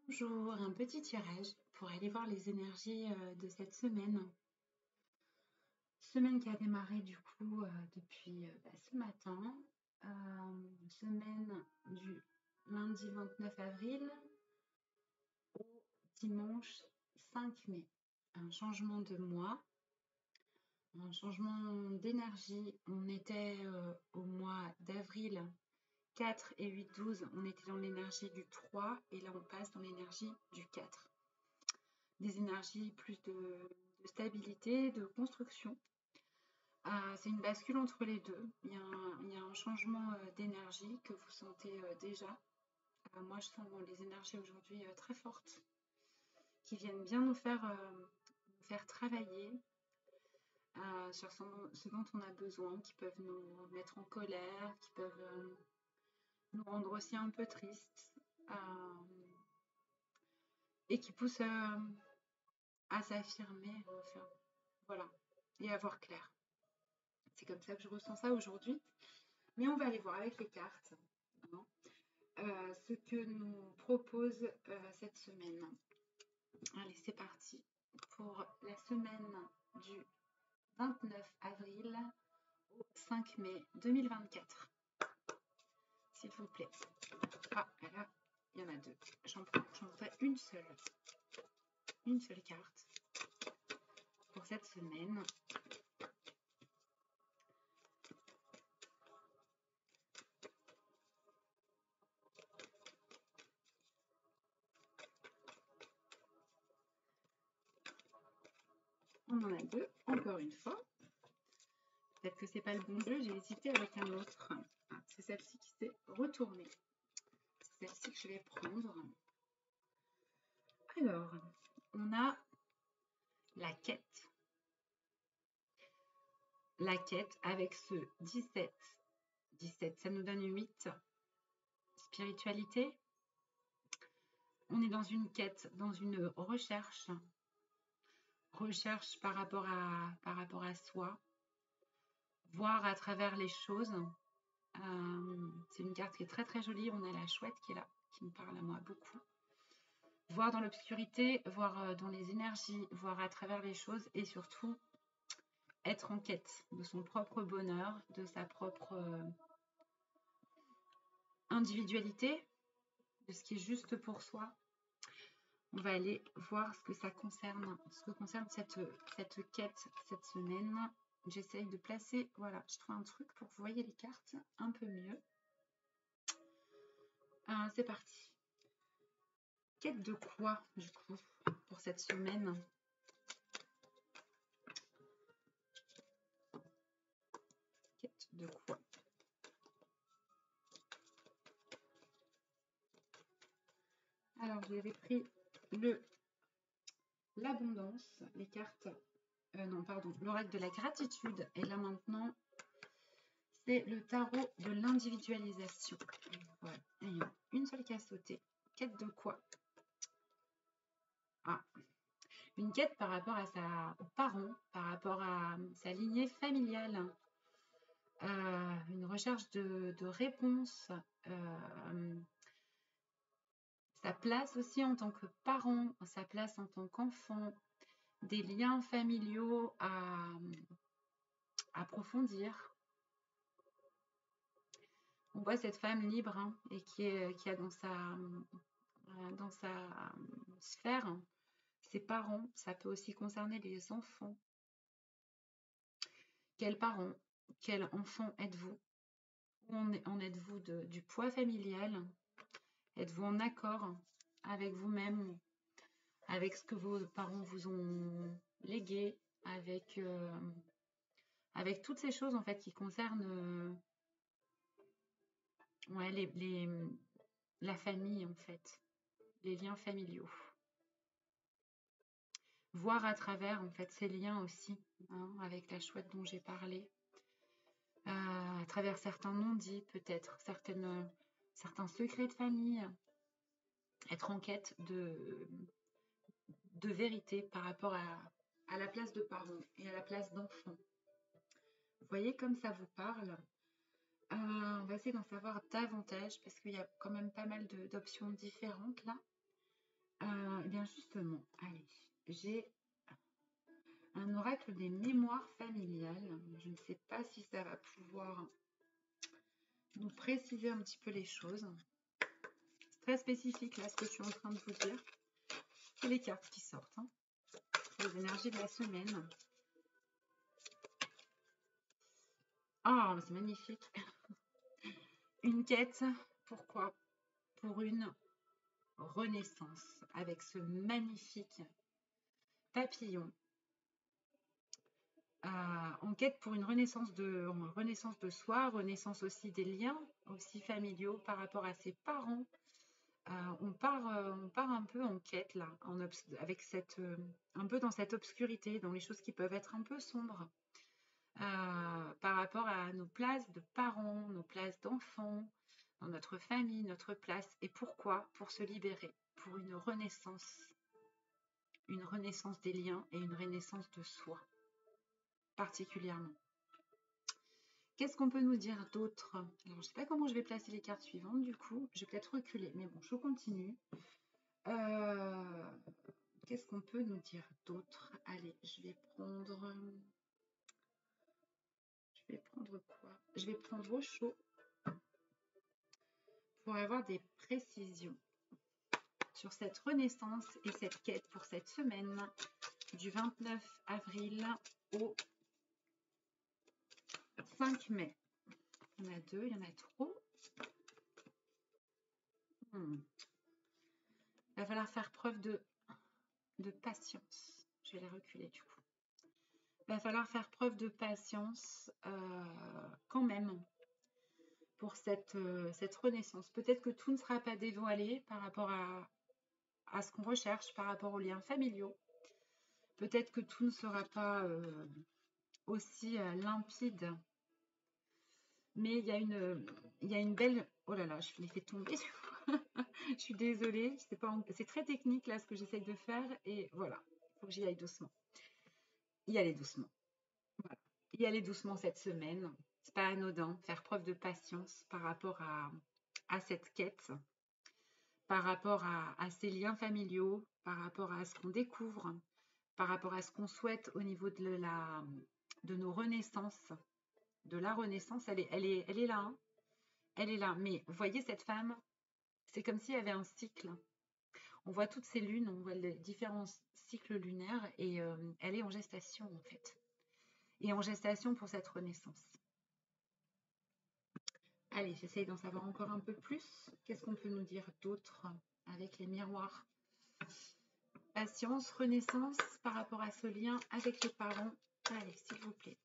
Bonjour, un petit tirage pour aller voir les énergies de cette semaine. Semaine qui a démarré du coup depuis ce matin. Semaine du lundi 29 avril au dimanche 5 mai. Un changement de mois, un changement d'énergie. On était au mois d'avril 4 et 8-12, on était dans l'énergie du 3 et là on passe dans l'énergie du 4. Des énergies plus de stabilité, de construction. C'est une bascule entre les deux. Il y a un changement d'énergie que vous sentez déjà. Moi, je sens les énergies aujourd'hui très fortes qui viennent bien nous faire travailler sur ce dont on a besoin, qui peuvent nous mettre en colère, qui peuvent nous rendre aussi un peu tristes et qui poussent à s'affirmer, voilà, et à voir clair. C'est comme ça que je ressens ça aujourd'hui. Mais on va aller voir avec les cartes ce que nous propose cette semaine. Allez, c'est parti pour la semaine du 29 avril au 5 mai 2024. S'il vous plaît. Ah, là, il y en a deux. J'en ferai une seule carte pour cette semaine. On en a deux, encore une fois. Peut-être que c'est pas le bon jeu, j'ai hésité avec un autre. Ah, c'est celle-ci qui s'est retournée. C'est celle-ci que je vais prendre. Alors, on a la quête. La quête avec ce 17. 17, ça nous donne 8. Spiritualité. On est dans une quête, dans une recherche. Recherche par rapport à soi. Voir à travers les choses. C'est une carte qui est très très jolie. On a la chouette qui est là, qui me parle à moi beaucoup. Voir dans l'obscurité, voir dans les énergies, voir à travers les choses et surtout être en quête de son propre bonheur, de sa propre individualité, de ce qui est juste pour soi. On va aller voir ce que ça concerne, cette quête cette semaine. J'essaye de placer, voilà, je trouve un truc pour que vous voyez les cartes un peu mieux. C'est parti. Quête de quoi, du coup, pour cette semaine? Quête de quoi? Alors, j'avais pris l'abondance, les cartes, l'oracle de la gratitude. Et là, maintenant, c'est le tarot de l'individualisation. Voilà, il y a une seule qui a sauté. Quête de quoi? Ah, une quête par rapport à aux parents, par rapport à sa lignée familiale. Une recherche de réponse. Sa place aussi en tant que parent, sa place en tant qu'enfant, des liens familiaux à approfondir. On voit cette femme libre et qui a dans sa sphère ses parents. Ça peut aussi concerner les enfants. Quels parents, quel enfant êtes-vous? Où en êtes-vous du poids familial? Êtes-vous en accord avec vous-même, avec ce que vos parents vous ont légué, avec toutes ces choses en fait qui concernent la famille en fait, les liens familiaux. Voir à travers en fait ces liens aussi, avec la chouette dont j'ai parlé, à travers certains non-dits peut-être, certains secrets de famille, être en quête de vérité par rapport à la place de parents et à la place d'enfants. Vous voyez comme ça vous parle. On va essayer d'en savoir davantage parce qu'il y a quand même pas mal d'options différentes là. Eh bien justement, allez, j'ai un oracle des mémoires familiales. Je ne sais pas si ça va pouvoir nous préciser un petit peu les choses. C'est très spécifique là ce que je suis en train de vous dire. C'est les cartes qui sortent, hein. Les énergies de la semaine. Ah, c'est magnifique. Une quête, pourquoi? Pour une renaissance avec ce magnifique papillon. En quête pour une renaissance de soi, renaissance aussi des liens, aussi familiaux par rapport à ses parents. On part un peu en quête là, avec un peu dans cette obscurité, dans les choses qui peuvent être un peu sombres, par rapport à nos places de parents, nos places d'enfants, dans notre famille, notre place. Et pourquoi? Pour se libérer, pour une renaissance des liens et une renaissance de soi, particulièrement. Qu'est-ce qu'on peut nous dire d'autre? Alors, je ne sais pas comment je vais placer les cartes suivantes, du coup. Je vais peut-être reculer, mais bon, je continue. Qu'est-ce qu'on peut nous dire d'autre? Allez, je vais prendre quoi? Je vais prendre au chaud pour avoir des précisions sur cette renaissance et cette quête pour cette semaine du 29 avril au 5 mai. Il y en a deux, il y en a trop. Il va falloir faire preuve de patience. Je vais les reculer du coup. Il va falloir faire preuve de patience quand même pour cette renaissance. Peut-être que tout ne sera pas dévoilé par rapport à ce qu'on recherche, par rapport aux liens familiaux. Peut-être que tout ne sera pas aussi limpide. Mais il y a une belle... Oh là là, je l'ai fait tomber. Je suis désolée. C'est très technique là ce que j'essaye de faire. Et voilà, il faut que j'y aille doucement. Y aller doucement. Voilà. Y aller doucement cette semaine. C'est pas anodin. Faire preuve de patience par rapport à cette quête, par rapport à ces liens familiaux, par rapport à ce qu'on découvre, par rapport à ce qu'on souhaite au niveau de nos renaissances, de la renaissance. Elle est là, hein. Elle est là. Mais vous voyez cette femme, c'est comme s'il y avait un cycle. On voit toutes ces lunes, on voit les différents cycles lunaires et elle est en gestation en fait. Et en gestation pour cette renaissance. Allez, j'essaye d'en savoir encore un peu plus. Qu'est-ce qu'on peut nous dire d'autre avec les miroirs? Patience, renaissance par rapport à ce lien avec les parents. Allez, s'il vous plaît.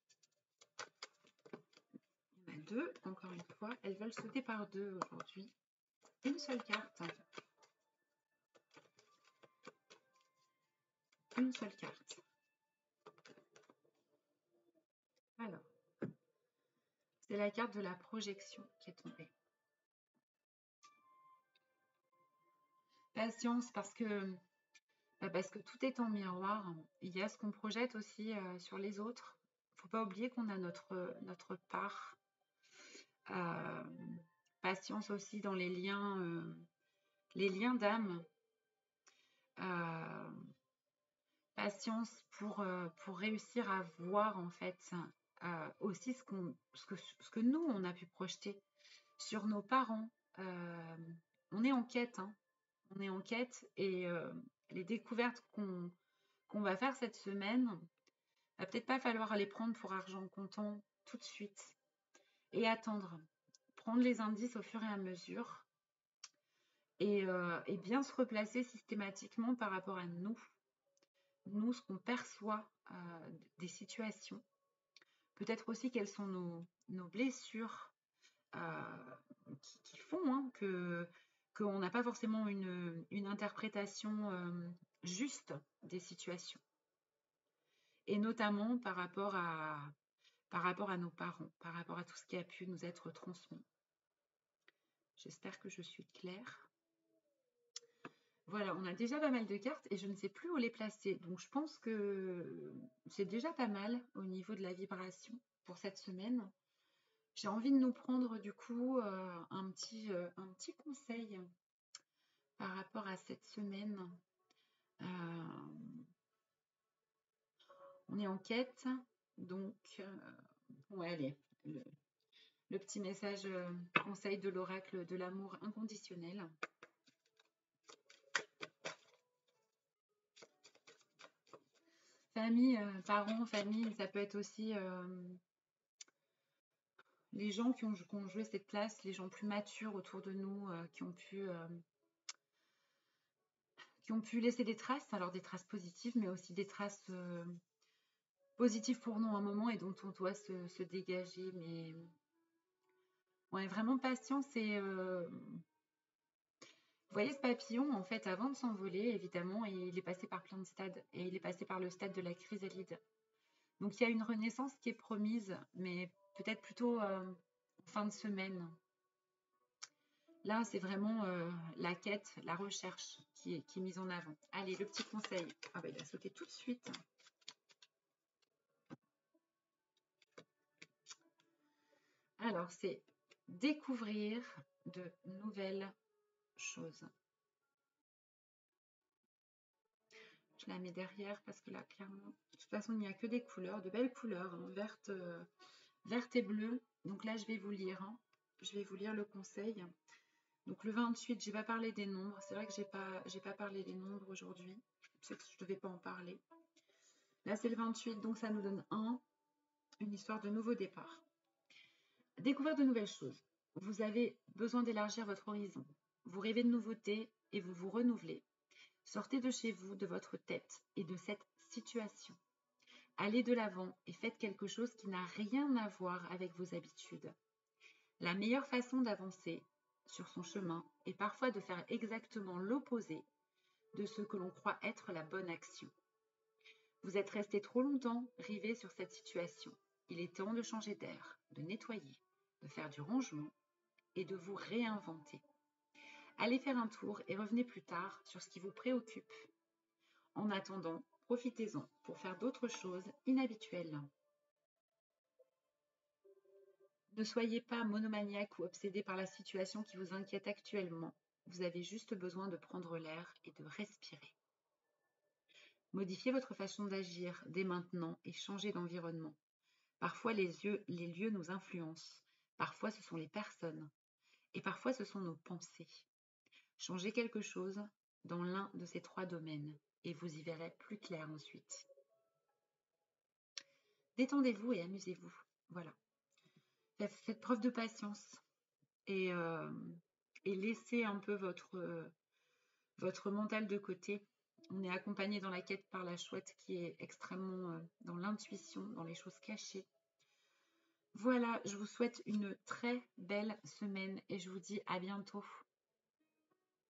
Il y en a deux, encore une fois. Elles veulent sauter par deux aujourd'hui. Une seule carte. Une seule carte. Alors, c'est la carte de la projection qui est tombée. Patience parce que tout est en miroir. Il y a ce qu'on projette aussi sur les autres. Il ne faut pas oublier qu'on a notre part. Patience aussi dans les liens d'âme. Patience pour réussir à voir en fait aussi ce que nous on a pu projeter sur nos parents. On est en quête, hein. On est en quête et les découvertes qu'on va faire cette semaine, va peut-être pas falloir les prendre pour argent comptant tout de suite et attendre, prendre les indices au fur et à mesure et bien se replacer systématiquement par rapport à nous, ce qu'on perçoit des situations. Peut-être aussi quelles sont nos blessures qui font hein, qu'on n'a pas forcément une interprétation juste des situations. Et notamment par rapport à nos parents, par rapport à tout ce qui a pu nous être transmis. J'espère que je suis claire. Voilà, on a déjà pas mal de cartes et je ne sais plus où les placer. Donc je pense que c'est déjà pas mal au niveau de la vibration pour cette semaine. J'ai envie de nous prendre du coup un petit conseil par rapport à cette semaine. On est en quête, donc ouais, allez, le petit message conseil de l'oracle de l'amour inconditionnel. Famille, parents, famille, ça peut être aussi les gens qui ont joué cette place, les gens plus matures autour de nous, qui ont pu laisser des traces, alors des traces positives, mais aussi des traces positives pour nous à un moment et dont on doit se dégager. Mais ouais, vraiment patience et vous voyez ce papillon, en fait, avant de s'envoler, évidemment, il est passé par plein de stades et il est passé par le stade de la chrysalide. Donc il y a une renaissance qui est promise, mais peut-être plutôt en fin de semaine. Là, c'est vraiment la quête, la recherche qui est mise en avant. Allez, le petit conseil. Ah bah, il a sauté tout de suite. Alors, c'est découvrir de nouvelles choses. Je la mets derrière parce que là, clairement, de toute façon, il n'y a que des couleurs, de belles couleurs, hein, verte et bleue. Donc là, je vais vous lire. Hein. Je vais vous lire le conseil. Donc le 28, j'ai pas parlé des nombres. C'est vrai que j'ai pas parlé des nombres aujourd'hui. Je sais que je devais pas en parler. Là, c'est le 28, donc ça nous donne une histoire de nouveau départ. Découvrir de nouvelles choses. Vous avez besoin d'élargir votre horizon. Vous rêvez de nouveautés et vous vous renouvelez. Sortez de chez vous, de votre tête et de cette situation. Allez de l'avant et faites quelque chose qui n'a rien à voir avec vos habitudes. La meilleure façon d'avancer sur son chemin est parfois de faire exactement l'opposé de ce que l'on croit être la bonne action. Vous êtes resté trop longtemps rivé sur cette situation. Il est temps de changer d'air, de nettoyer, de faire du rangement et de vous réinventer. Allez faire un tour et revenez plus tard sur ce qui vous préoccupe. En attendant, profitez-en pour faire d'autres choses inhabituelles. Ne soyez pas monomaniaque ou obsédé par la situation qui vous inquiète actuellement. Vous avez juste besoin de prendre l'air et de respirer. Modifiez votre façon d'agir dès maintenant et changez d'environnement. Parfois, les lieux nous influencent. Parfois, ce sont les personnes. Et parfois, ce sont nos pensées. Changez quelque chose dans l'un de ces 3 domaines et vous y verrez plus clair ensuite. Détendez-vous et amusez-vous. Voilà. Faites preuve de patience et laissez un peu votre mental de côté. On est accompagné dans la quête par la chouette qui est extrêmement dans l'intuition, dans les choses cachées. Voilà, je vous souhaite une très belle semaine et je vous dis à bientôt.